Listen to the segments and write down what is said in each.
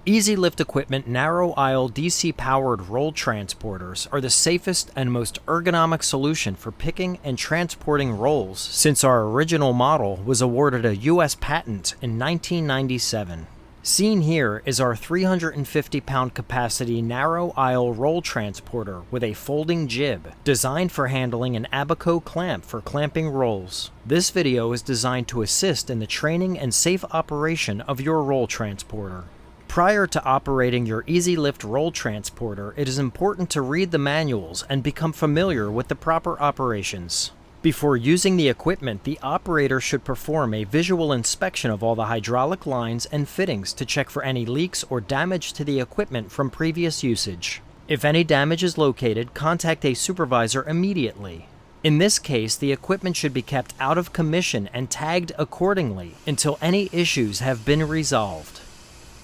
EasyLift Equipment narrow-aisle DC-powered roll transporters are the safest and most ergonomic solution for picking and transporting rolls since our original model was awarded a U.S. patent in 1997. Seen here is our 350-pound capacity narrow-aisle roll transporter with a folding jib, designed for handling an Abaco clamp for clamping rolls. This video is designed to assist in the training and safe operation of your roll transporter. Prior to operating your EasyLift Roll-Transporter, it is important to read the manuals and become familiar with the proper operations. Before using the equipment, the operator should perform a visual inspection of all the hydraulic lines and fittings to check for any leaks or damage to the equipment from previous usage. If any damage is located, contact a supervisor immediately. In this case, the equipment should be kept out of commission and tagged accordingly until any issues have been resolved.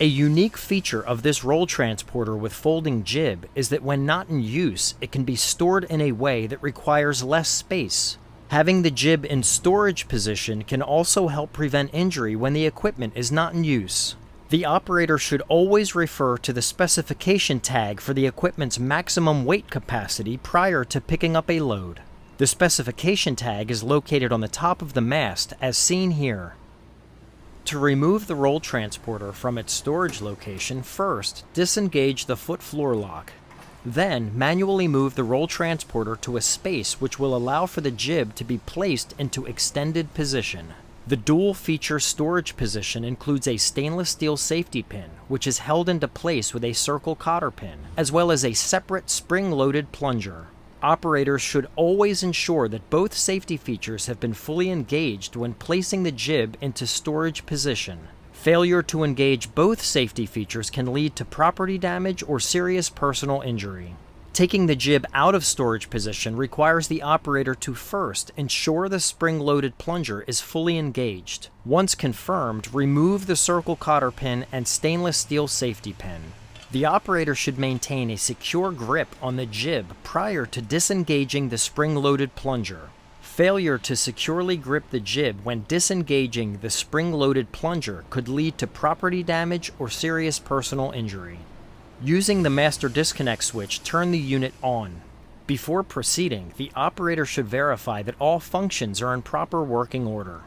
A unique feature of this roll transporter with folding jib is that when not in use, it can be stored in a way that requires less space. Having the jib in storage position can also help prevent injury when the equipment is not in use. The operator should always refer to the specification tag for the equipment's maximum weight capacity prior to picking up a load. The specification tag is located on the top of the mast as seen here. To remove the roll transporter from its storage location, first disengage the foot floor lock. Then manually move the roll transporter to a space which will allow for the jib to be placed into extended position. The dual feature storage position includes a stainless steel safety pin, which is held into place with a circle cotter pin, as well as a separate spring-loaded plunger. Operators should always ensure that both safety features have been fully engaged when placing the jib into storage position. Failure to engage both safety features can lead to property damage or serious personal injury. Taking the jib out of storage position requires the operator to first ensure the spring-loaded plunger is fully engaged. Once confirmed, remove the circle cotter pin and stainless steel safety pin. The operator should maintain a secure grip on the jib prior to disengaging the spring-loaded plunger. Failure to securely grip the jib when disengaging the spring-loaded plunger could lead to property damage or serious personal injury. Using the master disconnect switch, turn the unit on. Before proceeding, the operator should verify that all functions are in proper working order.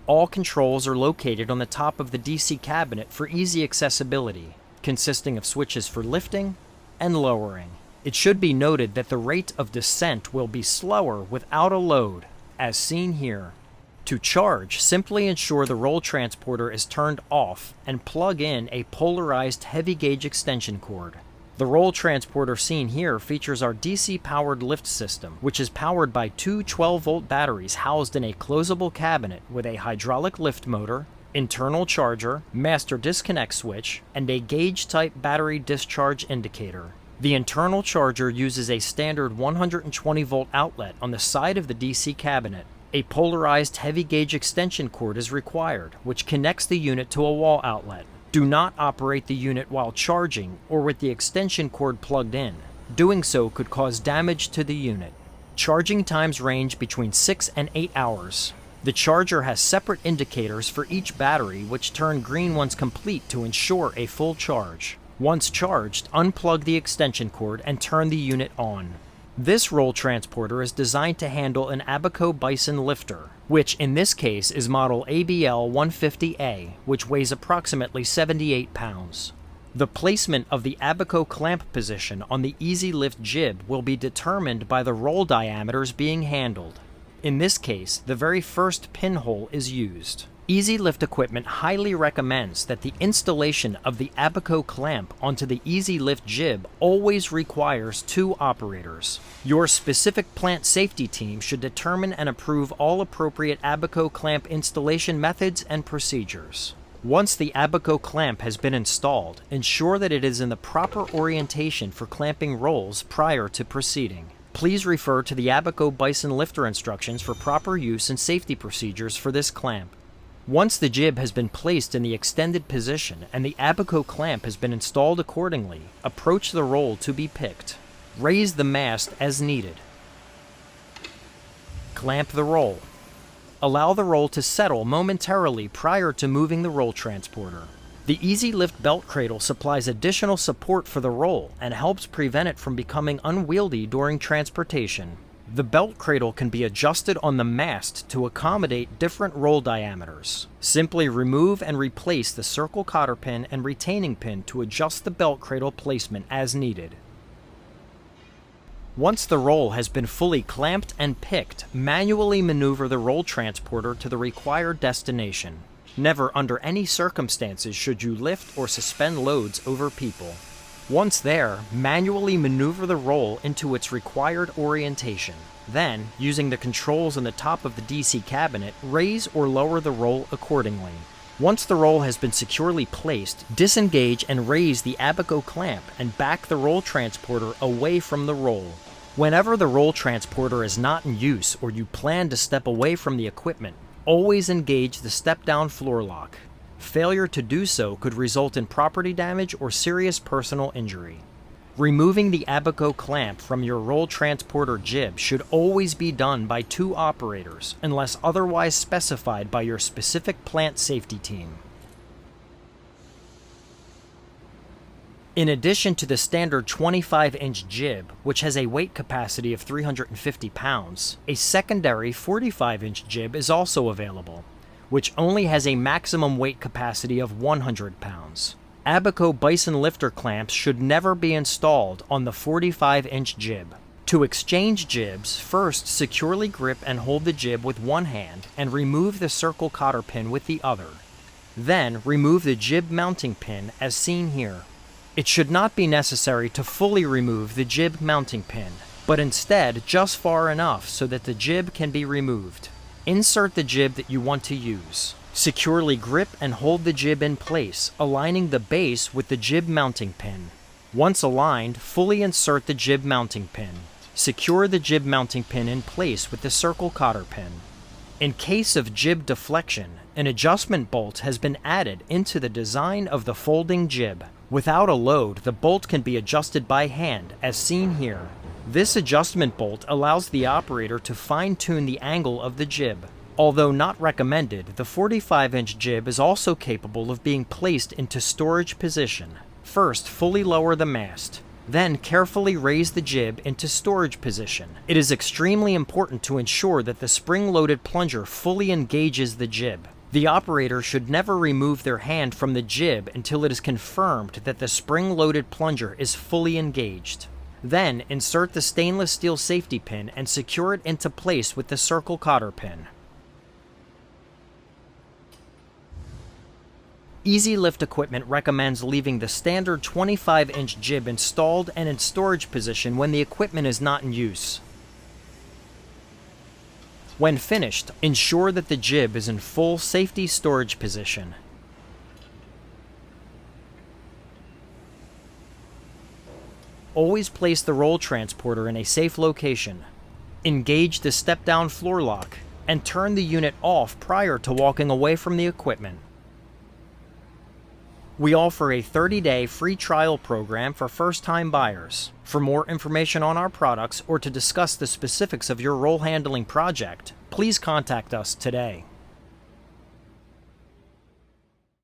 All controls are located on the top of the DC cabinet for easy accessibility, consisting of switches for lifting and lowering. It should be noted that the rate of descent will be slower without a load, as seen here. To charge, simply ensure the roll transporter is turned off and plug in a polarized heavy gauge extension cord. The roll transporter seen here features our DC-powered lift system, which is powered by two 12-volt batteries housed in a closable cabinet with a hydraulic lift motor, internal charger, master disconnect switch, and a gauge-type battery discharge indicator. The internal charger uses a standard 120-volt outlet on the side of the DC cabinet. A polarized heavy gauge extension cord is required, which connects the unit to a wall outlet. Do not operate the unit while charging or with the extension cord plugged in. Doing so could cause damage to the unit. Charging times range between 6 and 8 hours. The charger has separate indicators for each battery which turn green once complete to ensure a full charge. Once charged, unplug the extension cord and turn the unit on. This roll transporter is designed to handle an Abaco Bison lifter, which in this case is model ABL 150A, which weighs approximately 78 pounds. The placement of the Abaco clamp position on the EasyLift jib will be determined by the roll diameters being handled. In this case, the very first pinhole is used. EasyLift Equipment highly recommends that the installation of the Abaco clamp onto the EasyLift jib always requires two operators. Your specific plant safety team should determine and approve all appropriate Abaco clamp installation methods and procedures. Once the Abaco clamp has been installed, ensure that it is in the proper orientation for clamping rolls prior to proceeding. Please refer to the Abaco Bison lifter instructions for proper use and safety procedures for this clamp. Once the jib has been placed in the extended position and the Abaco clamp has been installed accordingly, approach the roll to be picked. Raise the mast as needed. Clamp the roll. Allow the roll to settle momentarily prior to moving the roll transporter. The EasyLift belt cradle supplies additional support for the roll and helps prevent it from becoming unwieldy during transportation. The belt cradle can be adjusted on the mast to accommodate different roll diameters. Simply remove and replace the circle cotter pin and retaining pin to adjust the belt cradle placement as needed. Once the roll has been fully clamped and picked, manually maneuver the roll transporter to the required destination. Never under any circumstances should you lift or suspend loads over people. Once there, manually maneuver the roll into its required orientation. Then, using the controls on the top of the DC cabinet, raise or lower the roll accordingly. Once the roll has been securely placed, disengage and raise the Abaco clamp and back the roll transporter away from the roll. Whenever the roll transporter is not in use or you plan to step away from the equipment, always engage the step-down floor lock. Failure to do so could result in property damage or serious personal injury. Removing the Abaco clamp from your roll transporter jib should always be done by 2 operators, unless otherwise specified by your specific plant safety team. In addition to the standard 25-inch jib, which has a weight capacity of 350 pounds, a secondary 45-inch jib is also available, which only has a maximum weight capacity of 100 pounds. Abaco Bison lifter clamps should never be installed on the 45-inch jib. To exchange jibs, first securely grip and hold the jib with one hand and remove the circle cotter pin with the other. Then remove the jib mounting pin as seen here. It should not be necessary to fully remove the jib mounting pin, but instead just far enough so that the jib can be removed. Insert the jib that you want to use. Securely grip and hold the jib in place, aligning the base with the jib mounting pin. Once aligned, fully insert the jib mounting pin. Secure the jib mounting pin in place with the circle cotter pin. In case of jib deflection, an adjustment bolt has been added into the design of the folding jib. Without a load, the bolt can be adjusted by hand, as seen here. This adjustment bolt allows the operator to fine-tune the angle of the jib. Although not recommended, the 45-inch jib is also capable of being placed into storage position. First, fully lower the mast. Then carefully raise the jib into storage position. It is extremely important to ensure that the spring-loaded plunger fully engages the jib. The operator should never remove their hand from the jib until it is confirmed that the spring-loaded plunger is fully engaged. Then, insert the stainless steel safety pin and secure it into place with the circle cotter pin. EasyLift Equipment recommends leaving the standard 25-inch jib installed and in storage position when the equipment is not in use. When finished, ensure that the jib is in full safety storage position. Always place the roll transporter in a safe location. Engage the step-down floor lock, and turn the unit off prior to walking away from the equipment. We offer a 30-day free trial program for first-time buyers. For more information on our products or to discuss the specifics of your roll handling project, please contact us today.